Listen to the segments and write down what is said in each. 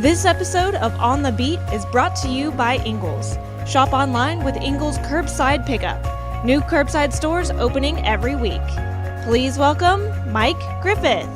This episode of On the Beat is brought to you by Ingles. Shop online with Ingles Curbside Pickup. New curbside stores opening every week. Please welcome Mike Griffith.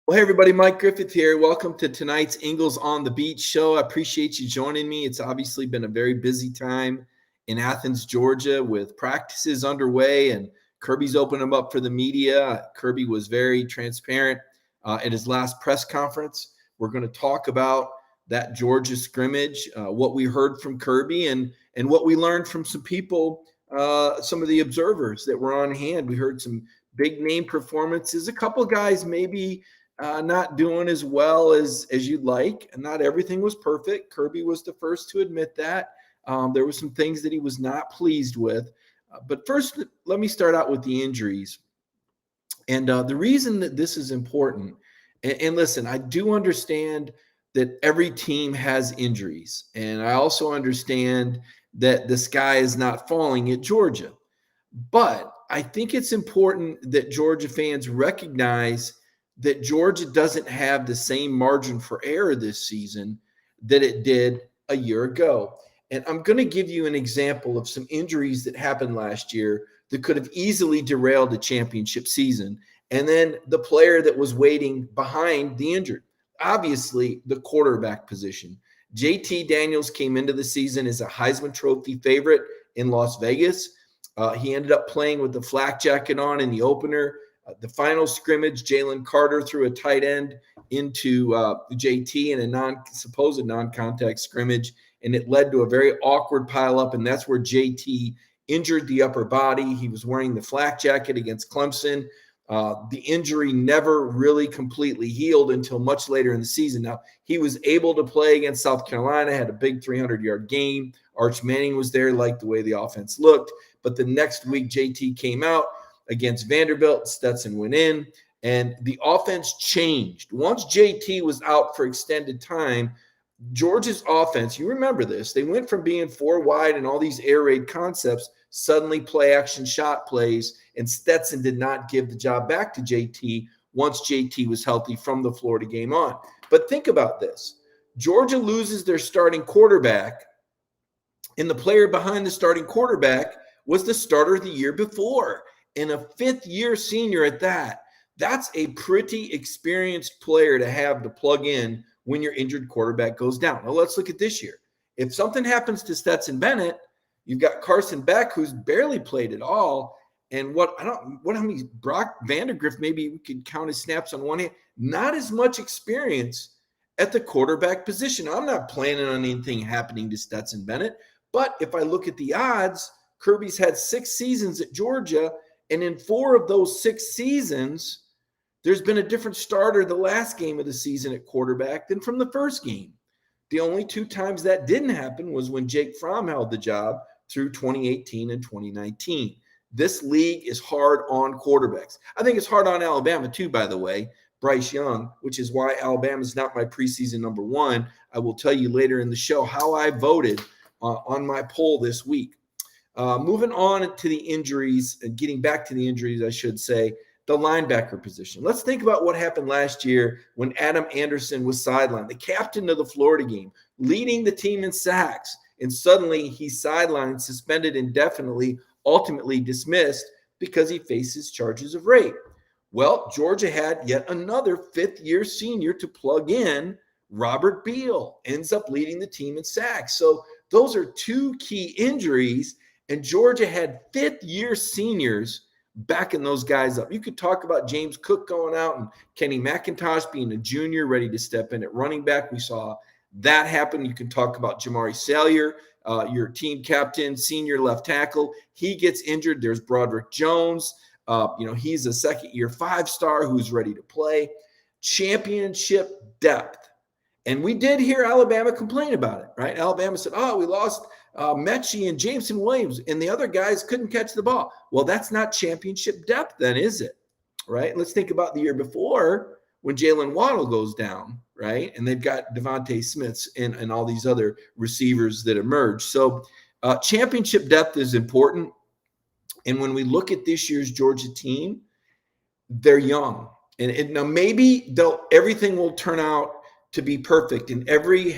Well, hey everybody, Mike Griffith here. Welcome to tonight's Ingles on the Beat show. I appreciate you joining me. It's obviously been a very busy time in Athens, Georgia, with practices underway and Kirby's opened them up for the media. Kirby was very transparent at his last press conference. We're going to talk about that Georgia scrimmage, what we heard from Kirby and what we learned from some people, some of the observers that were on hand. We heard some big name performances, a couple of guys maybe not doing as well as you'd like. And not everything was perfect. Kirby was the first to admit that. There were some things that he was not pleased with. But first, let me start out with the injuries. And the reason that this is important, and listen, I do understand that every team has injuries. And I also understand that the sky is not falling at Georgia. But I think it's important that Georgia fans recognize that Georgia doesn't have the same margin for error this season that it did a year ago. And I'm going to give you an example of some injuries that happened last year that could have easily derailed the championship season. And then the player that was waiting behind the injured, obviously the quarterback position. JT Daniels came into the season as a Heisman Trophy favorite in Las Vegas. He ended up playing with the flak jacket on in the opener. The final scrimmage, Jalen Carter threw a tight end into JT in a supposed non-contact scrimmage, and it led to a very awkward pileup, and that's where JT injured the upper body. He was wearing the flak jacket against Clemson. The injury never really completely healed until much later in the season. Now, he was able to play against South Carolina, had a big 300-yard game. Arch Manning was there, liked the way the offense looked. But the next week, JT came out against Vanderbilt. Stetson went in, and the offense changed. Once JT was out for extended time, Georgia's offense, you remember this, they went from being four wide and all these air raid concepts, suddenly play action shot plays, and Stetson did not give the job back to JT once JT was healthy from the Florida game on. But think about this. Georgia loses their starting quarterback, and the player behind the starting quarterback was the starter the year before, and a fifth-year senior at that. That's a pretty experienced player to have to plug in when your injured quarterback goes down. Now, let's look at this year. If something happens to Stetson Bennett, you've got Carson Beck, who's barely played at all. And how many Brock Vandagriff, maybe we could count his snaps on one hand. Not as much experience at the quarterback position. I'm not planning on anything happening to Stetson Bennett. But if I look at the odds, Kirby's had 6 seasons at Georgia. And in 4 of those 6 seasons, there's been a different starter the last game of the season at quarterback than from the first game. The only 2 times that didn't happen was when Jake Fromm held the job through 2018 and 2019. This league is hard on quarterbacks. I think it's hard on Alabama too, by the way. Bryce Young, which is why Alabama's not my preseason number 1. I will tell you later in the show how I voted on my poll this week. Moving on to the injuries, and getting back to the injuries, I should say, the linebacker position. Let's think about what happened last year when Adam Anderson was sidelined, the captain of the Florida game, leading the team in sacks, and suddenly he's sidelined, suspended indefinitely, ultimately dismissed because he faces charges of rape. Well, Georgia had yet another fifth-year senior to plug in. Robert Beal ends up leading the team in sacks. So those are 2 key injuries, and Georgia had fifth-year seniors backing those guys up. You could talk about James Cook going out and Kenny McIntosh being a junior ready to step in at running back. We saw that happen. You can talk about Jamari Salyer, your team captain, senior left tackle. He gets injured. There's Broderick Jones. He's a second-year 5-star who's ready to play. Championship depth. And we did hear Alabama complain about it, right? Alabama said, we lost Mechie and Jameson Williams, and the other guys couldn't catch the ball. Well, that's not championship depth then, is it? Right? Let's think about the year before when Jalen Waddle goes down, right? And they've got Devontae Smiths and all these other receivers that emerge. So championship depth is important. And when we look at this year's Georgia team, they're young. And now maybe everything will turn out to be perfect, and every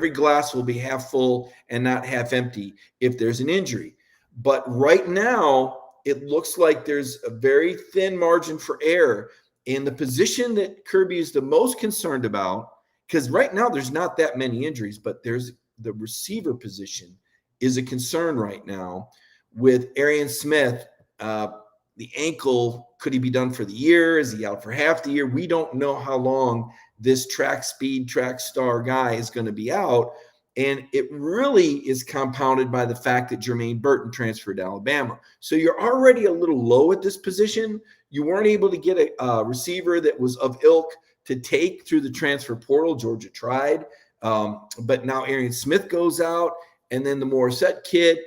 glass will be half full and not half empty if there's an injury. But right now, it looks like there's a very thin margin for error. And the position that Kirby is the most concerned about, because right now there's not that many injuries, but there's the receiver position is a concern right now with Arian Smith. The ankle, could he be done for the year? Is he out for half the year? We don't know how long this track speed, track star guy is going to be out. And it really is compounded by the fact that Jermaine Burton transferred to Alabama. So you're already a little low at this position. You weren't able to get a receiver that was of ilk to take through the transfer portal. Georgia tried. But now Arian Smith goes out. And then the Morissette kid,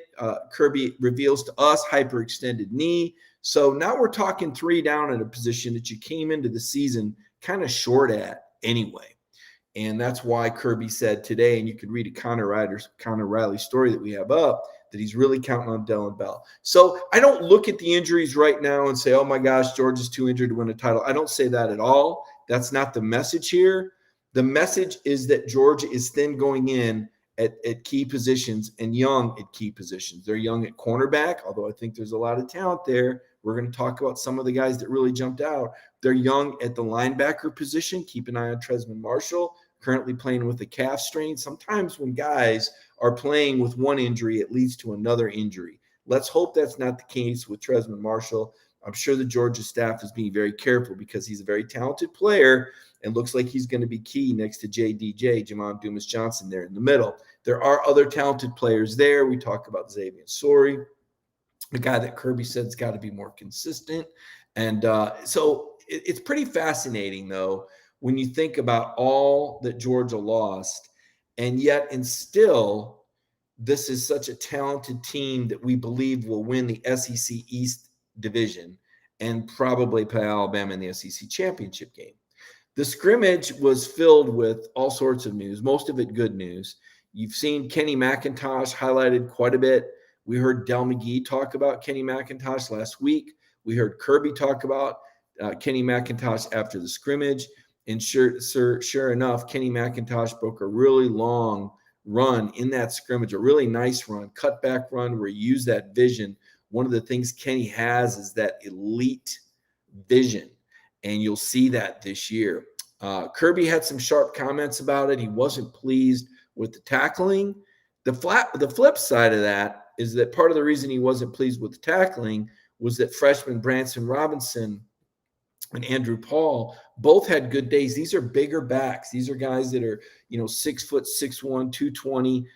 Kirby reveals to us, hyperextended knee. So now we're talking 3 down at a position that you came into the season kind of short at anyway. And that's why Kirby said today, and you could read a Connor Riley story that we have up, that he's really counting on Dillon Bell. So I don't look at the injuries right now and say, oh my gosh, Georgia's too injured to win a title. I don't say that at all. That's not the message here. The message is that Georgia is thin going in at key positions and young at key positions. They're young at cornerback, although I think there's a lot of talent there. We're going to talk about some of the guys that really jumped out. They're young at the linebacker position. Keep an eye on Tresman Marshall, currently playing with a calf strain. Sometimes when guys are playing with one injury, it leads to another injury. Let's hope that's not the case with Tresman Marshall. I'm sure the Georgia staff is being very careful because he's a very talented player and looks like he's going to be key next to JDJ, Jamon Dumas-Johnson, there in the middle. There are other talented players there. We talk about Xavier Sori, a guy that Kirby said has got to be more consistent. And so it's pretty fascinating, though, when you think about all that Georgia lost, and yet and still this is such a talented team that we believe will win the SEC East division and probably play Alabama in the SEC championship game. The scrimmage was filled with all sorts of news, most of it good news. You've seen Kenny McIntosh highlighted quite a bit. We heard Del McGee talk about Kenny McIntosh last week. We heard Kirby talk about Kenny McIntosh after the scrimmage. And sure enough, Kenny McIntosh broke a really long run in that scrimmage, a really nice run, cutback run where you use that vision. One of the things Kenny has is that elite vision, and you'll see that this year. Kirby had some sharp comments about it. He wasn't pleased with the tackling. The flip side of that is that part of the reason he wasn't pleased with the tackling was that freshman Branson Robinson and Andrew Paul both had good days. These are bigger backs. These are guys that are, 6 foot, 6'1", 220.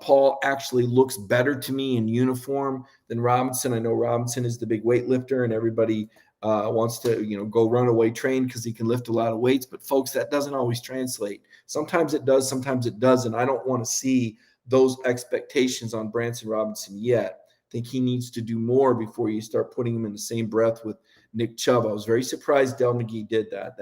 Paul actually looks better to me in uniform than Robinson. I know Robinson is the big weightlifter, and everybody wants to, go runaway train because he can lift a lot of weights. But folks, that doesn't always translate. Sometimes it does, sometimes it doesn't. I don't want to see those expectations on Branson Robinson yet. I think he needs to do more before you start putting him in the same breath with Nick Chubb. I was very surprised Del McGee did that.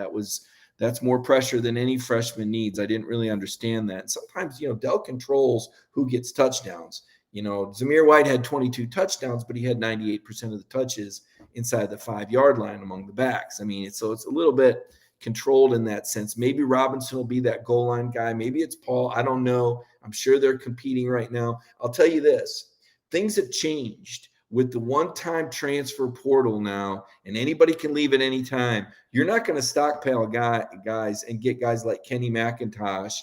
That's more pressure than any freshman needs. I didn't really understand that. And sometimes, Del controls who gets touchdowns. Zamir White had 22 touchdowns, but he had 98% of the touches inside the 5-yard line among the backs. So it's a little bit controlled in that sense. Maybe Robinson will be that goal line guy. Maybe it's Paul. I don't know. I'm sure they're competing right now. I'll tell you this. Things have changed with the one-time transfer portal now, and anybody can leave at any time. You're not going to stockpile guys and get guys like Kenny McIntosh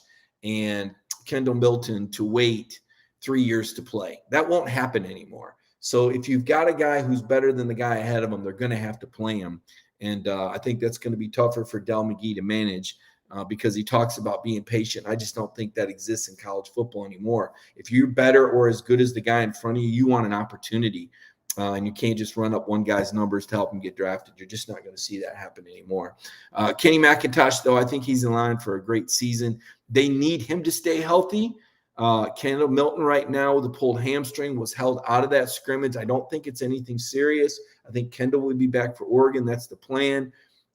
and Kendall Milton to wait 3 years to play. That won't happen anymore. So if you've got a guy who's better than the guy ahead of him, they're going to have to play him. And I think that's going to be tougher for Del McGee to manage because he talks about being patient. I just don't think that exists in college football anymore. If you're better or as good as the guy in front of you, you want an opportunity. And you can't just run up one guy's numbers to help him get drafted. You're just not going to see that happen anymore. Kenny McIntosh, though, I think he's in line for a great season. They need him to stay healthy. Kendall Milton right now with a pulled hamstring was held out of that scrimmage. I don't think it's anything serious. I think Kendall will be back for Oregon. That's the plan.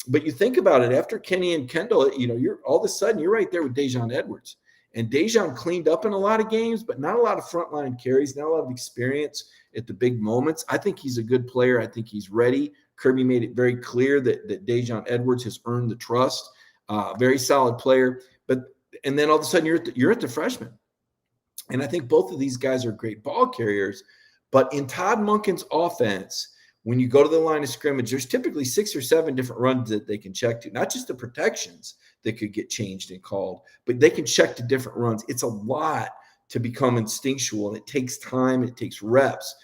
But you think about it, after Kenny and Kendall, you're all of a sudden you're right there with Dejon Edwards. And Dejon cleaned up in a lot of games, but not a lot of frontline carries, not a lot of experience at the big moments. I think he's a good player. I think he's ready Kirby made it very clear that Dejon Edwards has earned the trust. Very solid player. And then all of a sudden you're at the freshman. And I think both of these guys are great ball carriers. But in Todd Monken's offense, when you go to the line of scrimmage, there's typically 6 or 7 different runs that they can check to. Not just the protections that could get changed and called, but they can check to different runs. It's a lot to become instinctual, and it takes time, and it takes reps.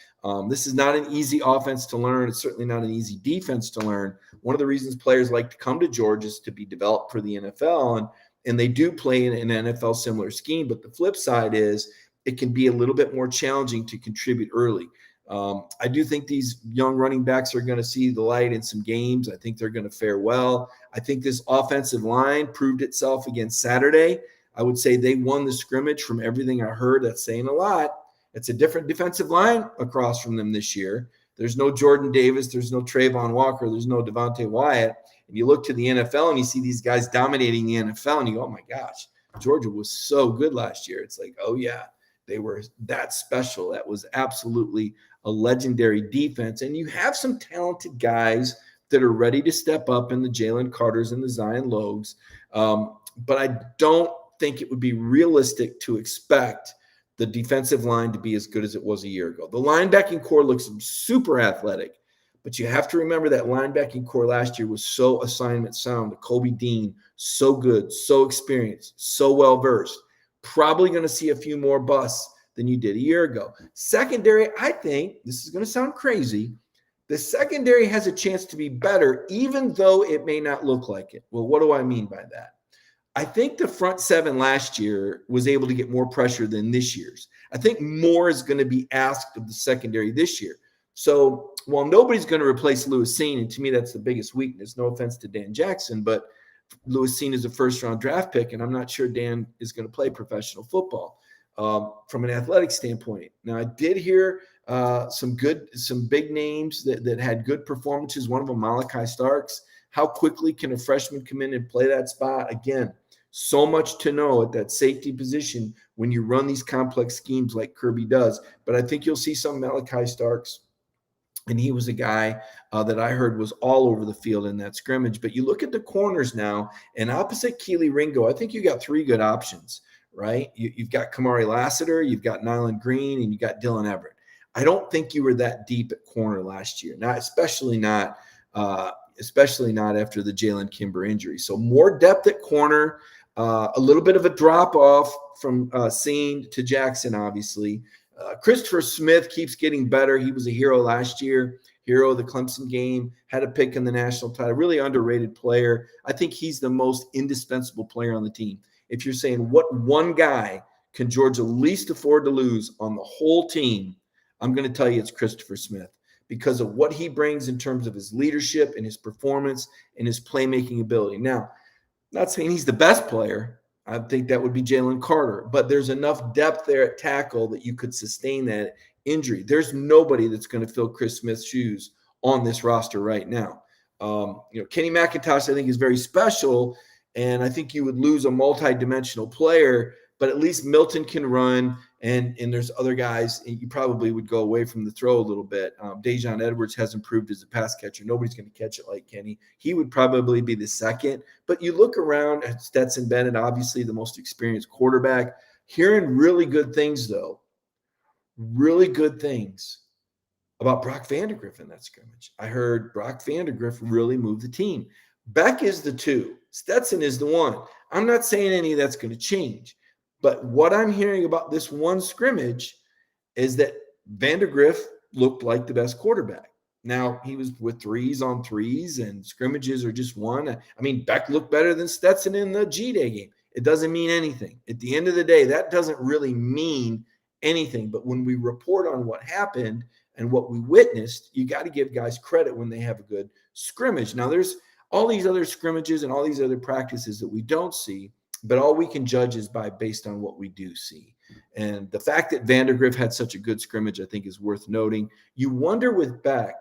This is not an easy offense to learn. It's certainly not an easy defense to learn. One of the reasons players like to come to Georgia is to be developed for the NFL, and they do play in an NFL similar scheme. But the flip side is it can be a little bit more challenging to contribute early. I do think these young running backs are going to see the light in some games. I think they're going to fare well. I think this offensive line proved itself against Saturday. I would say they won the scrimmage from everything I heard. That's saying a lot. It's a different defensive line across from them this year. There's no Jordan Davis. There's no Trayvon Walker. There's no Devontae Wyatt. And you look to the NFL and you see these guys dominating the NFL and you go, oh my gosh, Georgia was so good last year. It's like, oh yeah, they were that special. That was absolutely a legendary defense. And you have some talented guys that are ready to step up in the Jalen Carters and the Zion Logues. But I don't think it would be realistic to expect the defensive line to be as good as it was a year ago. The linebacking core looks super athletic, but you have to remember that linebacking core last year was so assignment sound. Kobe Dean, so good, so experienced, so well-versed. Probably going to see a few more busts than you did a year ago. Secondary, I think, this is going to sound crazy, the secondary has a chance to be better, even though it may not look like it. Well, what do I mean by that? I think the front seven last year was able to get more pressure than this year's. I think more is going to be asked of the secondary this year. So while nobody's going to replace Lewis Cine, and to me that's the biggest weakness, no offense to Dan Jackson, but Lewis Cine is a first-round draft pick, and I'm not sure Dan is going to play professional football from an athletic standpoint. Now, I did hear some big names that had good performances, one of them Malachi Starks. How quickly can a freshman come in and play that spot? Again, so much to know at that safety position when you run these complex schemes like Kirby does. But I think you'll see some Malachi Starks, and he was a guy that I heard was all over the field in that scrimmage. But you look at the corners now, and opposite Keely Ringo, I think you got 3 good options, right? You've got Kamari Lassiter, you've got Nyland Green, and you got Dylan Everett. I don't think you were that deep at corner last year, especially not after the Jalen Kimber injury. So more depth at corner, a little bit of a drop off from Cine to Jackson, obviously. Christopher Smith keeps getting better. He was a hero last year, hero of the Clemson game, had a pick in the national title, really underrated player. I think he's the most indispensable player on the team. If you're saying what one guy can Georgia least afford to lose on the whole team, I'm going to tell you it's Christopher Smith, because of what he brings in terms of his leadership and his performance and his playmaking ability. Now, not saying he's the best player. I think that would be Jalen Carter, but there's enough depth there at tackle that you could sustain that injury. There's nobody that's going to fill Chris Smith's shoes on this roster right now. Kenny McIntosh, I think, is very special, and I think you would lose a multi-dimensional player, but at least Milton can run, and there's other guys. You probably would go away from the throw a little bit. Dejon Edwards has improved as a pass catcher. Nobody's going to catch it like Kenny. He would probably be the second. But you look around at Stetson Bennett, obviously the most experienced quarterback, hearing really good things, though, really good things about Brock Vandagriff in that scrimmage. I heard Brock Vandagriff really move the team. Beck is the 2. Stetson is the 1. I'm not saying any of that's going to change. But what I'm hearing about this one scrimmage is that Vandagriff looked like the best quarterback. Now, he was with 3s on 3s, and scrimmages are just 1. I mean, Beck looked better than Stetson in the G-Day game. It doesn't mean anything. At the end of the day, that doesn't really mean anything. But when we report on what happened and what we witnessed, you got to give guys credit when they have a good scrimmage. Now, there's all these other scrimmages and all these other practices that we don't see, but all we can judge is based on what we do see. And the fact that Vandagriff had such a good scrimmage, I think, is worth noting. You wonder with Beck,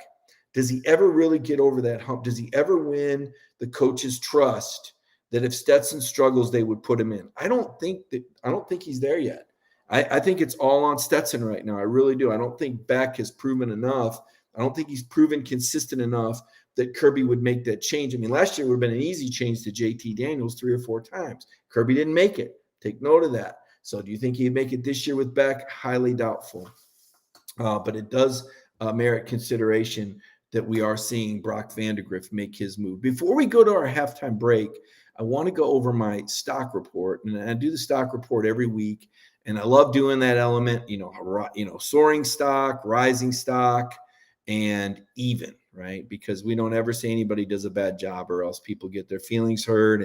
does he ever really get over that hump? Does he ever win the coach's trust that if Stetson struggles, they would put him in? I don't think he's there yet. I think it's all on Stetson right now. I really do. I don't think Beck has proven enough. I don't think he's proven consistent enough that Kirby would make that change. I mean, last year would have been an easy change to JT Daniels 3 or 4 times. Kirby didn't make it. Take note of that. So do you think he'd make it this year with Beck? Highly doubtful. But it does merit consideration that we are seeing Brock Vandagriff make his move. Before we go to our halftime break, I want to go over my stock report. And I do the stock report every week. And I love doing that element, soaring stock, rising stock, and even, right? Because we don't ever say anybody does a bad job, or else people get their feelings hurt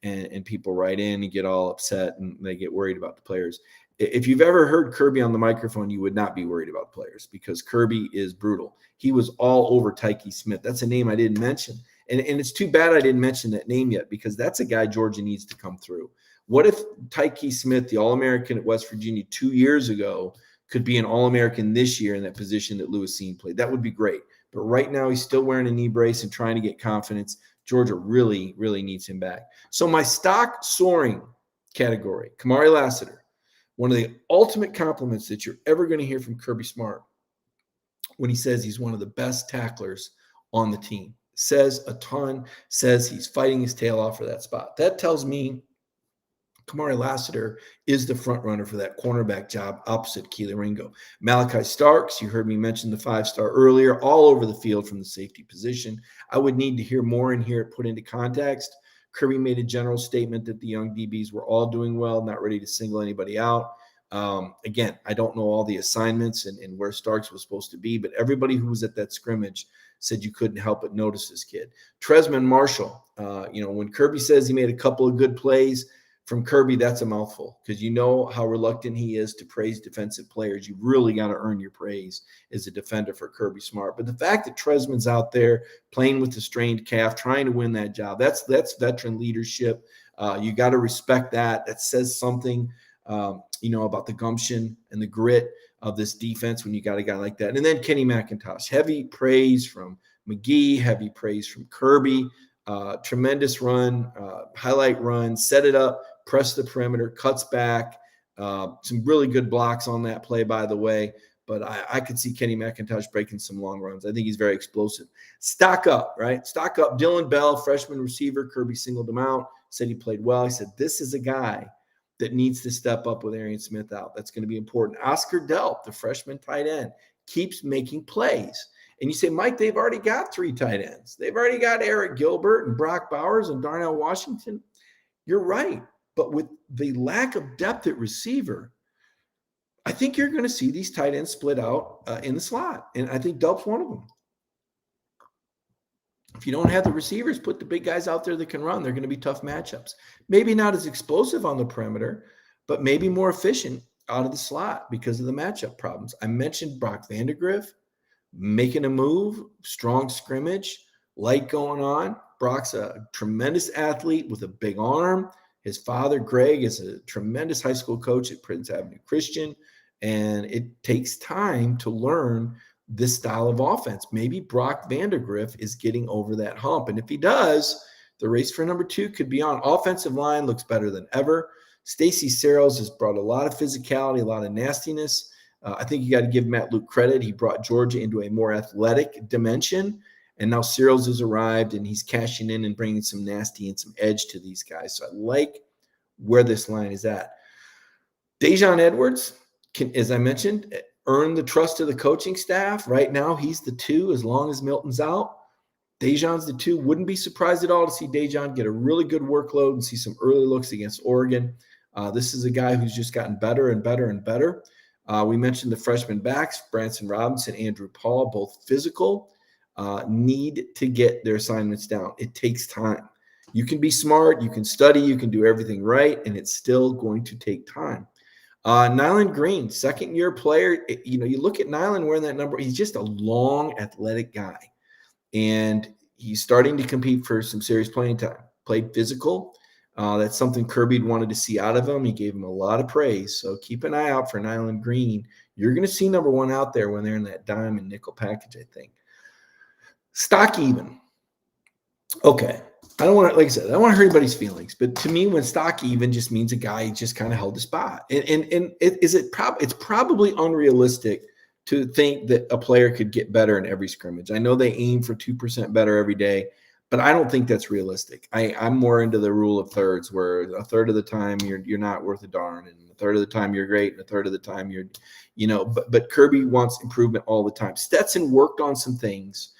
and people write in and get all upset and they get worried about the players. If you've ever heard Kirby on the microphone, you would not be worried about players, because Kirby is brutal. He was all over Tyke Smith. That's a name I didn't mention. And it's too bad I didn't mention that name yet, because that's a guy Georgia needs to come through. What if Tyke Smith, the All-American at West Virginia 2 years ago, could be an All-American this year in that position that Lewisine played? That would be great. But right now he's still wearing a knee brace and trying to get confidence. Georgia really, really needs him back. So my stock soaring category, Kamari Lassiter, one of the ultimate compliments that you're ever going to hear from Kirby Smart, when he says he's one of the best tacklers on the team. Says a ton, says he's fighting his tail off for that spot. That tells me Kamari Lassiter is the front runner for that cornerback job opposite Keely Ringo. Malachi Starks, you heard me mention the 5-star earlier, all over the field from the safety position. I would need to hear more and hear it put into context. Kirby made a general statement that the young DBs were all doing well, not ready to single anybody out. Again, I don't know all the assignments and where Starks was supposed to be, but everybody who was at that scrimmage said you couldn't help but notice this kid. Tresman Marshall, when Kirby says he made a couple of good plays, from Kirby, that's a mouthful, because you know how reluctant he is to praise defensive players. You really got to earn your praise as a defender for Kirby Smart. But the fact that Tresman's out there playing with the strained calf, trying to win that job, that's veteran leadership. You got to respect that. That says something, about the gumption and the grit of this defense when you got a guy like that. And then Kenny McIntosh, heavy praise from McGee, heavy praise from Kirby, tremendous run, highlight run, set it up, press the perimeter, cuts back, some really good blocks on that play, by the way. But I could see Kenny McIntosh breaking some long runs. I think he's very explosive. Stock up, right? Stock up. Dylan Bell, freshman receiver. Kirby singled him out, said he played well. He said, this is a guy that needs to step up with Arian Smith out. That's going to be important. Oscar Delp, the freshman tight end, keeps making plays. And you say, Mike, they've already got 3 tight ends. They've already got Eric Gilbert and Brock Bowers and Darnell Washington. You're right. But with the lack of depth at receiver, I think you're going to see these tight ends split out in the slot. And I think Delp's one of them. If you don't have the receivers, put the big guys out there that can run. They're going to be tough matchups. Maybe not as explosive on the perimeter, but maybe more efficient out of the slot because of the matchup problems. I mentioned Brock Vandagriff making a move, strong scrimmage, light going on. Brock's a tremendous athlete with a big arm. His father, Greg, is a tremendous high school coach at Prince Avenue Christian, and it takes time to learn this style of offense. Maybe Brock Vandagriff is getting over that hump, and if he does, the race for number 2 could be on. Offensive line looks better than ever. Stacy Searles has brought a lot of physicality, a lot of nastiness. I think you got to give Matt Luke credit. He brought Georgia into a more athletic dimension, and now Searles has arrived, and he's cashing in and bringing some nasty and some edge to these guys. So I like where this line is at. Dejon Edwards can, as I mentioned, earn the trust of the coaching staff. Right now, he's the 2 as long as Milton's out. Dejon's the 2. Wouldn't be surprised at all to see Dejon get a really good workload and see some early looks against Oregon. This is a guy who's just gotten better and better and better. We mentioned the freshman backs, Branson Robinson, Andrew Paul, both physical, need to get their assignments down. It takes time. You can be smart, you can study, you can do everything right, and it's still going to take time. Nyland Green, second-year player. You look at Nyland wearing that number. He's just a long, athletic guy, and he's starting to compete for some serious playing time. Played physical. That's something Kirby wanted to see out of him. He gave him a lot of praise. So keep an eye out for Nyland Green. You're going to see number 1 out there when they're in that dime and nickel package, I think. Stock even. Okay. I don't want to, like I said, I don't want to hurt anybody's feelings, but to me, when stock even just means a guy just kind of held the spot. And it's probably unrealistic to think that a player could get better in every scrimmage. I know they aim for 2% better every day, but I don't think that's realistic. I'm more into the rule of thirds, where a third of the time you're not worth a darn, and a third of the time you're great, and a third of the time you're, but Kirby wants improvement all the time. Stetson worked on some things.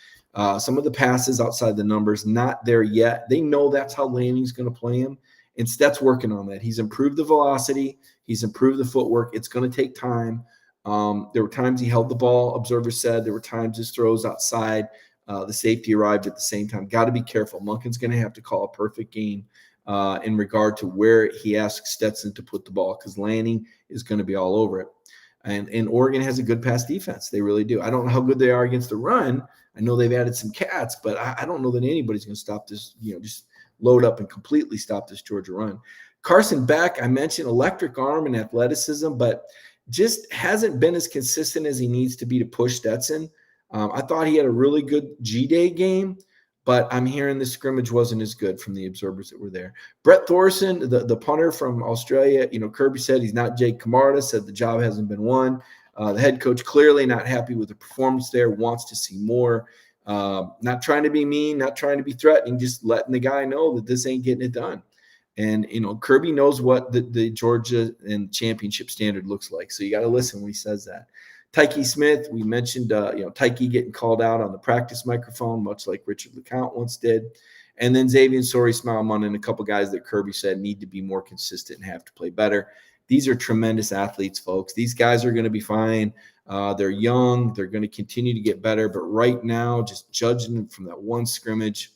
Some of the passes outside the numbers, not there yet. They know that's how Lanning's going to play him. And Stet's working on that. He's improved the velocity. He's improved the footwork. It's going to take time. There were times he held the ball, observers said. There were times his throws outside. The safety arrived at the same time. Got to be careful. Monken's going to have to call a perfect game in regard to where he asks Stetson to put the ball, because Lanning is going to be all over it. And Oregon has a good pass defense. They really do. I don't know how good they are against the run. I know they've added some cats, but I don't know that anybody's going to stop this, just load up and completely stop this Georgia run. Carson Beck, I mentioned electric arm and athleticism, but just hasn't been as consistent as he needs to be to push Stetson. I thought he had a really good G-Day game, but I'm hearing the scrimmage wasn't as good from the observers that were there. Brett Thorson, the punter from Australia, Kirby said he's not Jake Camarda, said the job hasn't been won. The head coach clearly not happy with the performance there, wants to see more. Not trying to be mean, not trying to be threatening, just letting the guy know that this ain't getting it done. And, Kirby knows what the Georgia and championship standard looks like. So you got to listen when he says that. Tyke Smith, we mentioned, Tyke getting called out on the practice microphone, much like Richard LeCount once did. And then Xavier Sori, Smileman, and a couple guys that Kirby said need to be more consistent and have to play better. These are tremendous athletes, folks. These guys are going to be fine. They're young. They're going to continue to get better. But right now, just judging them from that one scrimmage,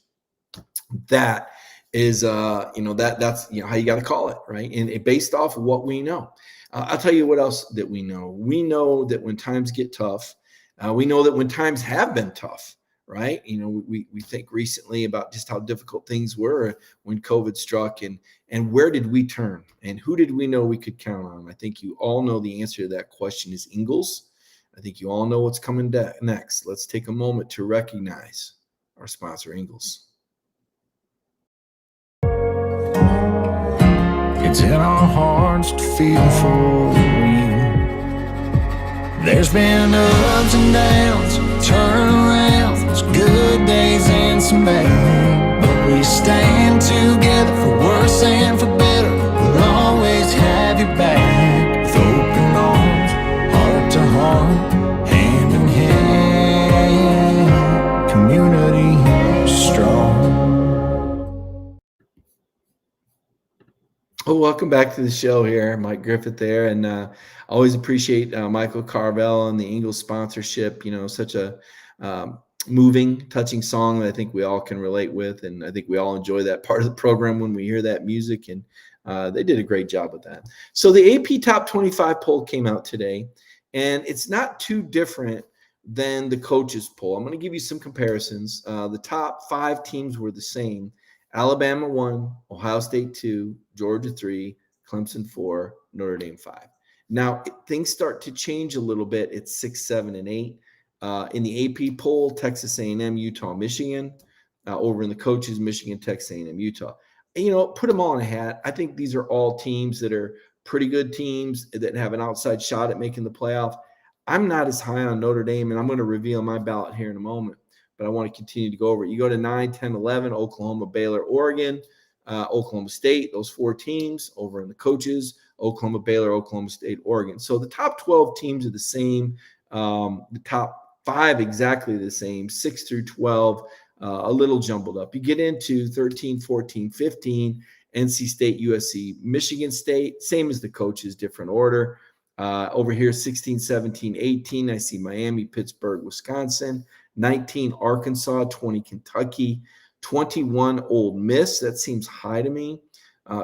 that is, that's how you got to call it, right? And based off of what we know. I'll tell you what else that we know. We know that when times get tough, we know that when times have been tough, right? We think recently about just how difficult things were when COVID struck, and where did we turn, and who did we know we could count on? I think you all know the answer to that question is Ingles. I think you all know what's coming next. Let's take a moment to recognize our sponsor, Ingles. It's in our hearts to feel for you. There's been ups and downs, turnarounds, good days and some bad. But we stand together for worse and for better. We'll always have your back, with open arms, heart to heart, hand in hand. Community strong. Oh, welcome back to the show here. Mike Griffith there. And always appreciate Michael Carvel and the Ingles sponsorship. Such a moving, touching song that I think we all can relate with. And I think we all enjoy that part of the program when we hear that music. And they did a great job with that. So the AP Top 25 poll came out today, and it's not too different than the coaches poll. I'm going to give you some comparisons. The top 5 teams were the same. Alabama 1, Ohio State 2, Georgia 3, Clemson 4, Notre Dame 5. Now, things start to change a little bit. It's 6, 7, and 8. In the AP poll, Texas A&M, Utah, Michigan. Over in the coaches, Michigan, Texas A&M, Utah. And, put them all in a hat. I think these are all teams that are pretty good teams that have an outside shot at making the playoff. I'm not as high on Notre Dame, and I'm going to reveal my ballot here in a moment. But I want to continue to go over it. You go to 9, 10, 11, Oklahoma, Baylor, Oregon, Oklahoma State, those 4 teams. Over in the coaches, Oklahoma, Baylor, Oklahoma State, Oregon. So the top 12 teams are the same. The top 5 exactly the same, 6 through 12, a little jumbled up. You get into 13, 14, 15, NC State, USC, Michigan State, same as the coaches, different order. Over here, 16, 17, 18, I see Miami, Pittsburgh, Wisconsin. 19, Arkansas, 20, Kentucky, 21, Ole Miss. That seems high to me.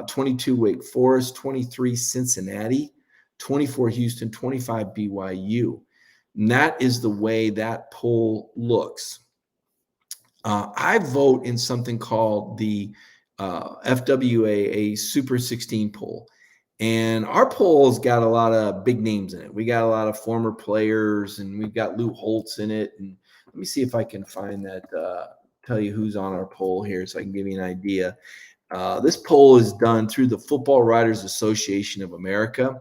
22, Wake Forest, 23, Cincinnati, 24, Houston, 25, BYU. And that is the way that poll looks. I vote in something called the FWA, a Super 16 poll. And our poll's got a lot of big names in it. We got a lot of former players, and we've got Lou Holtz in it. And let me see if I can find that, tell you who's on our poll here so I can give you an idea. This poll is done through the Football Writers Association of America.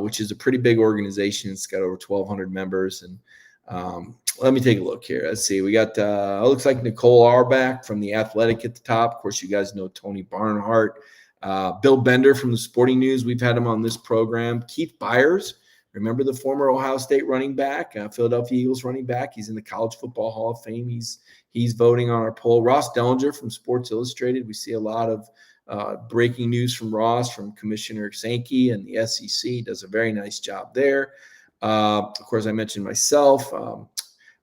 which is a pretty big organization. It's got over 1,200 members. And let me take a look here. Let's see. We got, it looks like Nicole Auerbach from The Athletic at the top. Of course, you guys know Tony Barnhart. Bill Bender from the Sporting News. We've had him on this program. Keith Byers. Remember the former Ohio State running back, Philadelphia Eagles running back. He's in the College Football Hall of Fame. He's voting on our poll. Ross Dellinger from Sports Illustrated. We see a lot of breaking news from Ross, from Commissioner Sankey and the SEC. Does a very nice job there. Of course, I mentioned myself.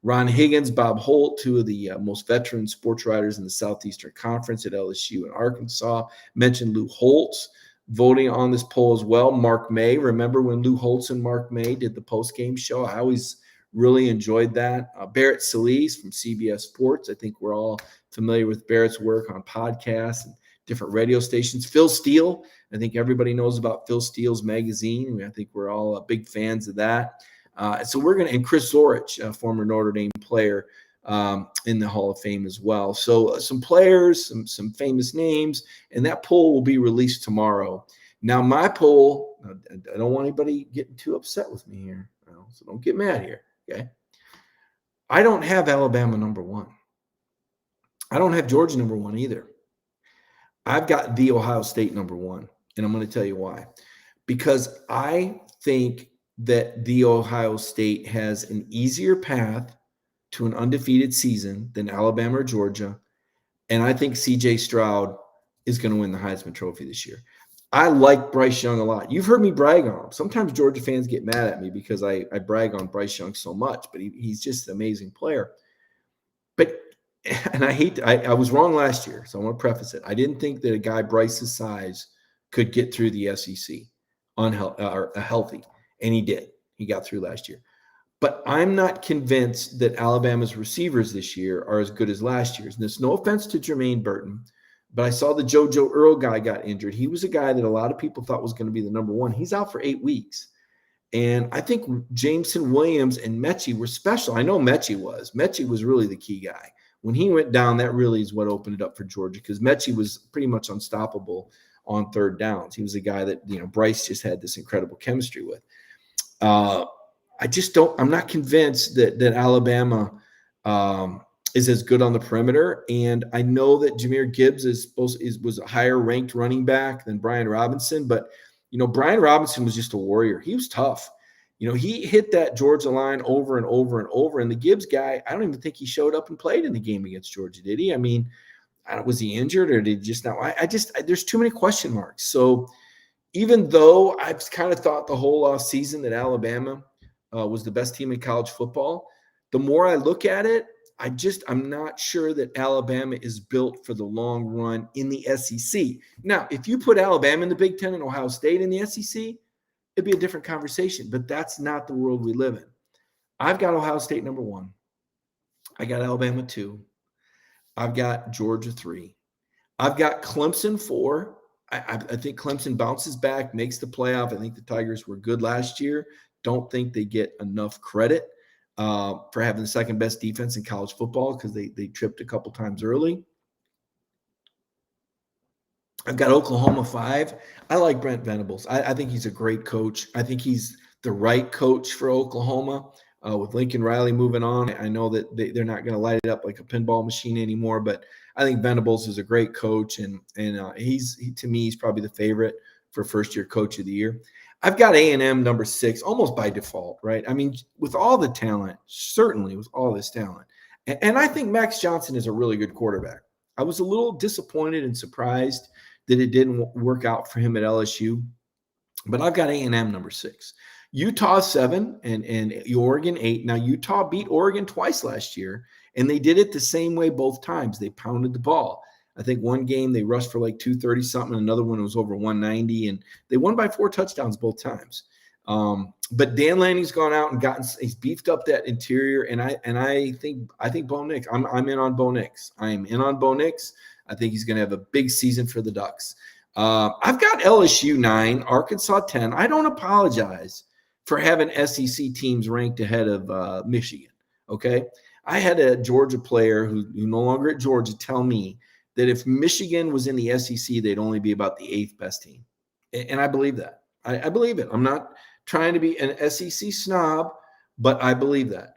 Ron Higgins, Bob Holt, two of the most veteran sports writers in the Southeastern Conference at LSU and Arkansas. Mentioned Lou Holtz voting on this poll as well. Mark May, remember when Lou Holtz and Mark May did the post-game show? I always really enjoyed that. Barrett Solis from CBS Sports. I think we're all familiar with Barrett's work on podcasts and different radio stations. Phil Steele. I think everybody knows about Phil Steele's magazine. I think we're all big fans of that. So we're going to, and Chris Zorich, a former Notre Dame player, in the Hall of Fame as well. So some players, some famous names, and that poll will be released tomorrow. Now, my poll, I don't want anybody getting too upset with me here, so don't get mad here, okay? I don't have Alabama number 1. I don't have Georgia number 1 either. I've got the Ohio State number 1, and I'm going to tell you why. Because I think that the Ohio State has an easier path to an undefeated season than Alabama or Georgia. And I think C.J. Stroud is going to win the Heisman Trophy this year. I like Bryce Young a lot. You've heard me brag on him. Sometimes Georgia fans get mad at me because I brag on Bryce Young so much, but he's just an amazing player. But, and I was wrong last year, so I want to preface it. I didn't think that a guy Bryce's size could get through the SEC healthy, and he did. He got through last year. But I'm not convinced that Alabama's receivers this year are as good as last year's. And there's no offense to Jermaine Burton, but I saw the JoJo Earl guy got injured. He was a guy that a lot of people thought was going to be the number 1. He's out for 8 weeks. And I think Jameson Williams and Mechie were special. I know Mechie was. Mechie was really the key guy. When he went down, that really is what opened it up for Georgia, because Mechie was pretty much unstoppable on third downs. He was a guy that, Bryce just had this incredible chemistry with. I'm not convinced that Alabama is as good on the perimeter. And I know that Jahmyr Gibbs was a higher ranked running back than Brian Robinson, but Brian Robinson was just a warrior. He was tough. He hit that Georgia line over and over and over. And the Gibbs guy, I don't even think he showed up and played in the game against Georgia, did he? I mean, was he injured or did he just not? There's too many question marks. So even though I've kind of thought the whole off season that Alabama was the best team in college football, the more I look at it, I'm not sure that Alabama is built for the long run in the SEC. Now, if you put Alabama in the Big Ten and Ohio State in the SEC, it'd be a different conversation, but that's not the world we live in. I've got Ohio State number 1. I got Alabama 2. I've got Georgia 3. I've got Clemson 4. I think Clemson bounces back, makes the playoff. I think the Tigers were good last year. Don't think they get enough credit for having the second best defense in college football because they tripped a couple times early. I've got Oklahoma 5. I like Brent Venables. I think he's a great coach. I think he's the right coach for Oklahoma. With Lincoln Riley moving on, I know that they're not going to light it up like a pinball machine anymore, but I think Venables is a great coach, and to me, he's probably the favorite for first-year coach of the year. I've got A&M number 6, almost by default, right? I mean, with all the talent, certainly with all this talent. And I think Max Johnson is a really good quarterback. I was a little disappointed and surprised that it didn't work out for him at LSU, but I've got A&M number 6. Utah 7 and Oregon 8. Now, Utah beat Oregon twice last year, and they did it the same way both times. They pounded the ball. I think one game they rushed for like 230-something. Another one was over 190, and they won by 4 touchdowns both times. But Dan Lanning's gone out and he's beefed up that interior, and I think Bo Nix. I'm in on Bo Nix. I'm in on Bo Nix. I think he's going to have a big season for the Ducks. I've got LSU 9, Arkansas 10. I don't apologize for having SEC teams ranked ahead of Michigan. Okay, I had a Georgia player who's no longer at Georgia tell me that if Michigan was in the SEC, they'd only be about the 8th best team. And I believe that. I believe it. I'm not trying to be an SEC snob, but I believe that.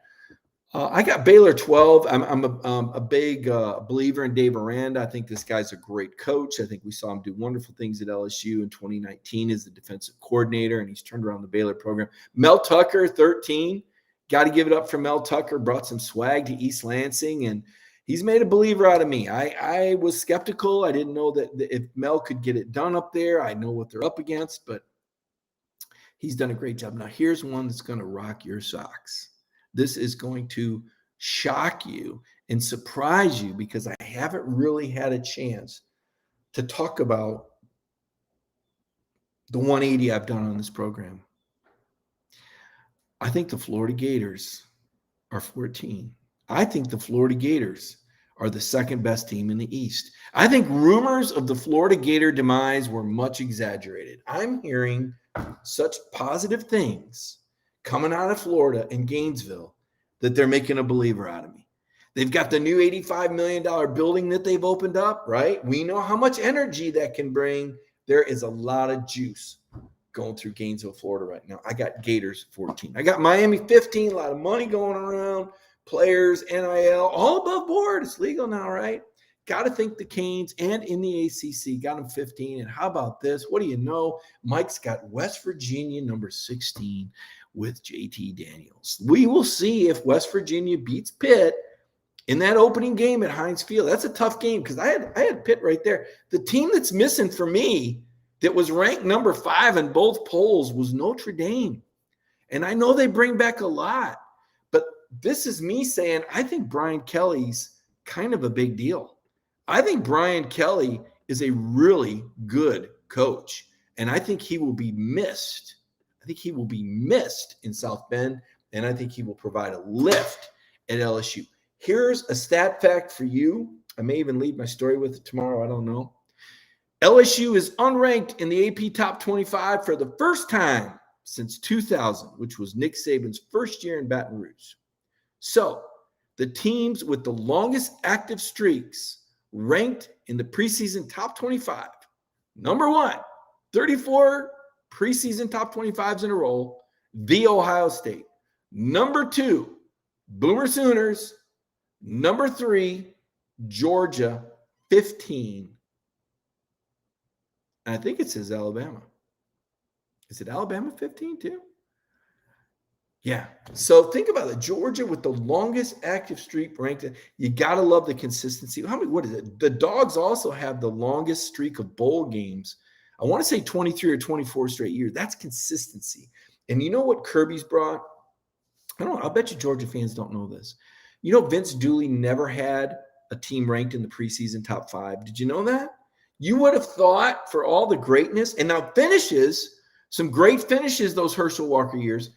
I got Baylor 12. I'm a big believer in Dave Aranda. I think this guy's a great coach. I think we saw him do wonderful things at LSU in 2019 as the defensive coordinator, and he's turned around the Baylor program. Mel Tucker, 13. Got to give it up for Mel Tucker. Brought some swag to East Lansing, and he's made a believer out of me. I was skeptical. I didn't know that if Mel could get it done up there. I know what they're up against, but he's done a great job. Now, here's one that's going to rock your socks. This is going to shock you and surprise you because I haven't really had a chance to talk about the 180 I've done on this program. I think the Florida Gators are 14. I think the Florida Gators are the second best team in the East. I think rumors of the Florida Gator demise were much exaggerated. I'm hearing such positive things coming out of Florida and Gainesville that they're making a believer out of me. They've got the new $85 million building that they've opened up, right? We know how much energy that can bring. There is a lot of juice going through Gainesville, Florida right now. I got Gators 14. I got Miami 15, a lot of money going around, players, NIL, all above board. It's legal now, right? Got to think the Canes and in the ACC got them 15. And how about this? What do you know? Mike's got West Virginia number 16 with JT Daniels. We will see if West Virginia beats Pitt in that opening game at Heinz Field. That's a tough game because I had Pitt right there. The team that's missing for me that was ranked number 5 in both polls was Notre Dame. And I know they bring back a lot, but this is me saying I think Brian Kelly's kind of a big deal. I think Brian Kelly is a really good coach, and I think he will be missed. I think he will be missed in South Bend, and I think he will provide a lift at LSU. Here's a stat fact for you. I may even lead my story with it tomorrow. I don't know. LSU is unranked in the AP Top 25 for the first time since 2000, which was Nick Saban's first year in Baton Rouge. So the teams with the longest active streaks ranked in the preseason top 25. Number 1, 34 preseason top 25s in a row, the Ohio State. Number 2, Boomer Sooners. Number 3, Georgia, 15. And I think it says Alabama. Is it Alabama 15 too? Yeah. So think about it. Georgia with the longest active streak ranked. You got to love the consistency. What is it? The Dogs also have the longest streak of bowl games. I want to say 23 or 24 straight years. That's consistency. And you know what Kirby's brought? I don't know. I'll bet you Georgia fans don't know this. You know, Vince Dooley never had a team ranked in the preseason top 5. Did you know that? You would have thought for all the greatness and now finishes, some great finishes those Herschel Walker years,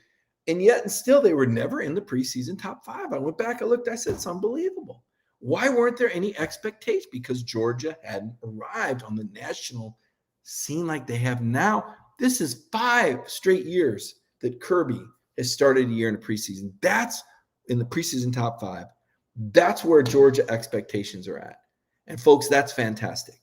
and yet and still they were never in the preseason top 5. I went back, I looked, I said, it's unbelievable. Why weren't there any expectations? Because Georgia hadn't arrived on the national scene like they have now. This is 5 straight years that Kirby has started a year in the preseason. That's in the preseason top 5. That's where Georgia expectations are at. And folks, that's fantastic.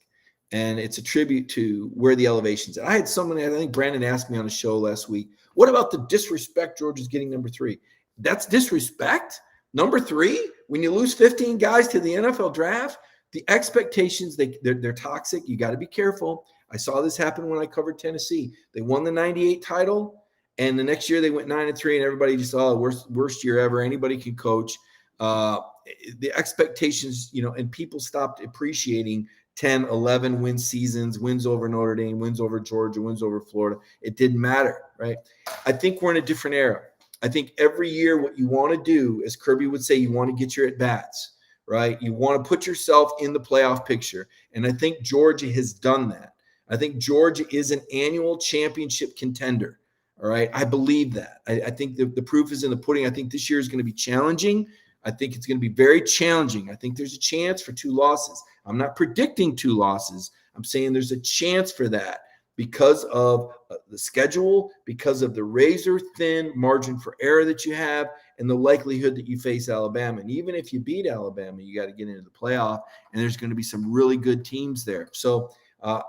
And it's a tribute to where the elevation's at. I had someone, I think Brandon asked me on a show last week, what about the disrespect Georgia's getting number 3? That's disrespect? Number 3? When you lose 15 guys to the NFL draft, the expectations, they're toxic. You got to be careful. I saw this happen when I covered Tennessee. They won the 98 title, and the next year they went 9-3, and everybody just, worst year ever. Anybody can coach. The expectations, and people stopped appreciating 10, 11 win seasons, wins over Notre Dame, wins over Georgia, wins over Florida. It didn't matter, right? I think we're in a different era. I think every year what you want to do, as Kirby would say, you want to get your at-bats, right? You want to put yourself in the playoff picture. And I think Georgia has done that. I think Georgia is an annual championship contender, all right? I believe that. I think the proof is in the pudding. I think this year is going to be challenging. I think it's going to be very challenging. I think there's a chance for 2 losses. I'm not predicting 2 losses. I'm saying there's a chance for that because of the schedule, because of the razor-thin margin for error that you have, and the likelihood that you face Alabama. And even if you beat Alabama, you got to get into the playoff, and there's going to be some really good teams there. So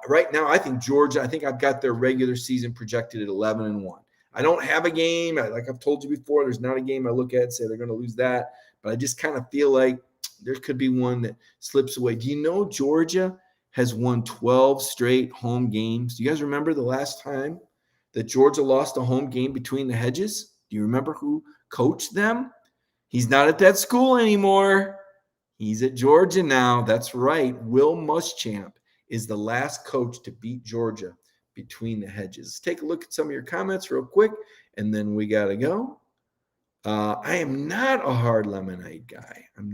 Right now, I think Georgia, I've got their regular season projected at 11-1. I don't have a game. Like I've told you before, there's not a game I look at and say they're going to lose that. But I just kind of feel like there could be one that slips away. Do you know Georgia has won 12 straight home games? Do you guys remember the last time that Georgia lost a home game between the hedges? Do you remember who coached them? He's not at that school anymore. He's at Georgia now. That's right. Will Muschamp is the last coach to beat Georgia between the hedges. Let's take a look at some of your comments real quick, and then we got to go. I am not a hard lemonade guy. I'm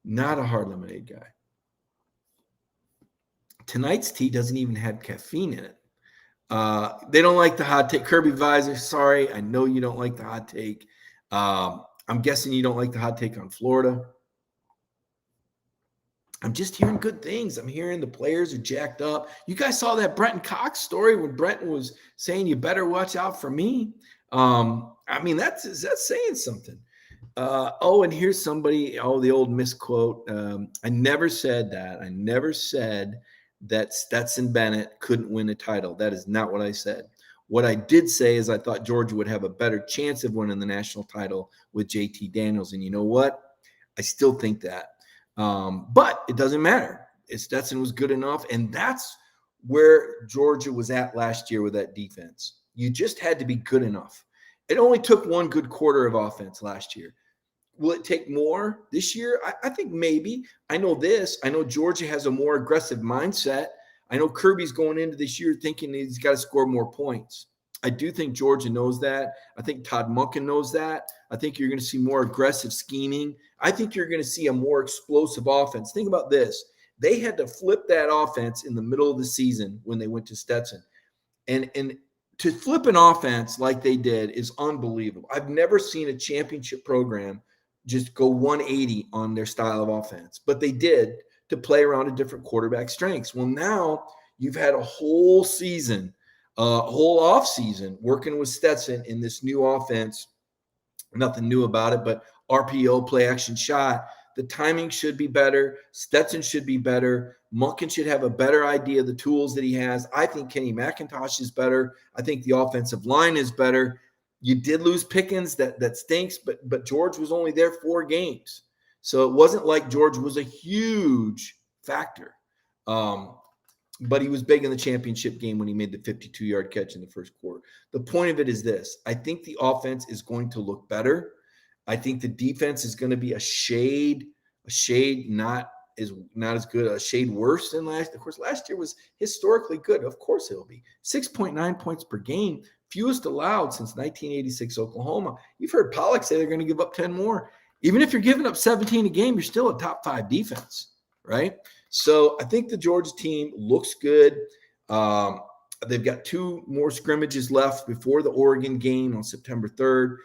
not a hard lemonade guy. Tonight's tea doesn't even have caffeine in it. They don't like the hot take. Kirby Visor, sorry. I know you don't like the hot take. I'm guessing you don't like the hot take on Florida. I'm just hearing good things. I'm hearing the players are jacked up. You guys saw that Brenton Cox story when Brenton was saying, you better watch out for me. That's saying something. And here's somebody, the old misquote. I never said that. I never said that Stetson Bennett couldn't win a title. That is not what I said. What I did say is I thought Georgia would have a better chance of winning the national title with JT Daniels. And you know what? I still think that. But it doesn't matter. Stetson was good enough. And that's where Georgia was at last year with that defense. You just had to be good enough. It only took one good quarter of offense last year. Will it take more this year? I think maybe. I know this. I know Georgia has a more aggressive mindset. I know Kirby's going into this year thinking he's got to score more points. I do think Georgia knows that. I think Todd Monken knows that. I think you're going to see more aggressive scheming. I think you're going to see a more explosive offense. Think about this. They had to flip that offense in the middle of the season when they went to Stetson. And to flip an offense like they did is unbelievable. I've never seen a championship program just go 180 on their style of offense. But they did to play around a different quarterback strengths. Well, now you've had a whole season, whole off season working with Stetson in this new offense. Nothing new about it, but RPO, play action shot. The timing should be better. Stetson should be better. Monken should have a better idea of the tools that he has. I think Kenny McIntosh is better. I think the offensive line is better. You did lose Pickens. That stinks, but George was only there 4 games. So it wasn't like George was a huge factor. But he was big in the championship game when he made the 52-yard catch in the first quarter. The point of it is this. I think the offense is going to look better. I think the defense is going to be a shade not as good, a shade worse than last. Of course, last year was historically good. Of course it'll be. 6.9 points per game, fewest allowed since 1986 Oklahoma. You've heard Pollock say they're going to give up 10 more. Even if you're giving up 17 a game, you're still a top 5 defense, right? So I think the Georgia team looks good. They've got 2 more scrimmages left before the Oregon game on September 3rd.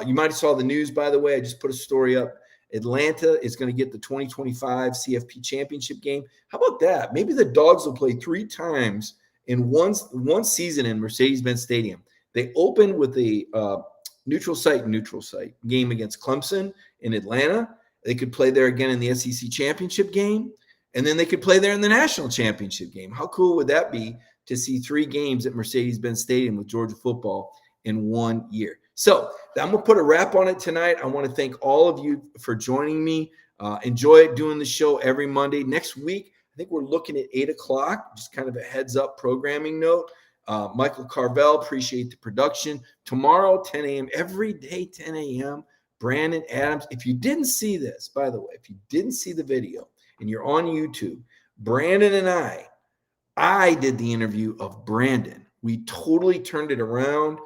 You might have saw the news, by the way. I just put a story up. Atlanta is going to get the 2025 CFP championship game. How about that? Maybe the Dogs will play 3 times in one season in Mercedes-Benz Stadium. They open with the neutral site game against Clemson in Atlanta. They could play there again in the SEC championship game, and then they could play there in the national championship game. How cool would that be to see 3 games at Mercedes-Benz Stadium with Georgia football in 1 year? So I'm going to put a wrap on it tonight. I want to thank all of you for joining me. Enjoy doing the show every Monday. Next week, I think we're looking at 8 o'clock, just kind of a heads up programming note. Michael Carvel, appreciate the production. Tomorrow, 10 a.m., every day, 10 a.m., Brandon Adams. If you didn't see this, by the way, if you didn't see the video and you're on YouTube, Brandon and I did the interview of Brandon. We totally turned it around.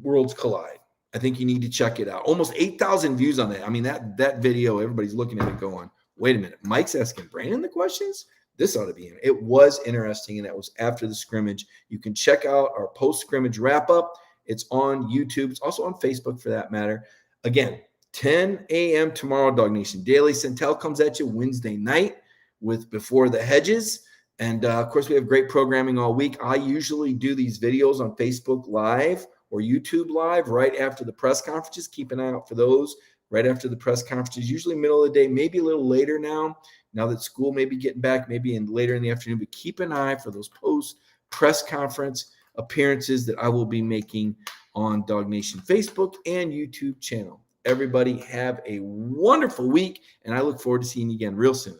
Worlds collide. I think you need to check it out. Almost 8,000 views on that. I mean, that video, everybody's looking at it going, wait a minute, Mike's asking Brandon the questions? This ought to be in. It was interesting, and that was after the scrimmage. You can check out our post-scrimmage wrap-up. It's on YouTube. It's also on Facebook, for that matter. Again, 10 a.m. tomorrow, Dog Nation Daily. Centel comes at you Wednesday night with Before the Hedges. And, of course, we have great programming all week. I usually do these videos on Facebook Live or YouTube Live right after the press conferences. Keep an eye out for those right after the press conferences, usually middle of the day, maybe a little later now now that school may be getting back, maybe later in the afternoon, but keep an eye for those post press conference appearances that I will be making on Dog Nation Facebook and YouTube channel. Everybody have a wonderful week, and I look forward to seeing you again real soon.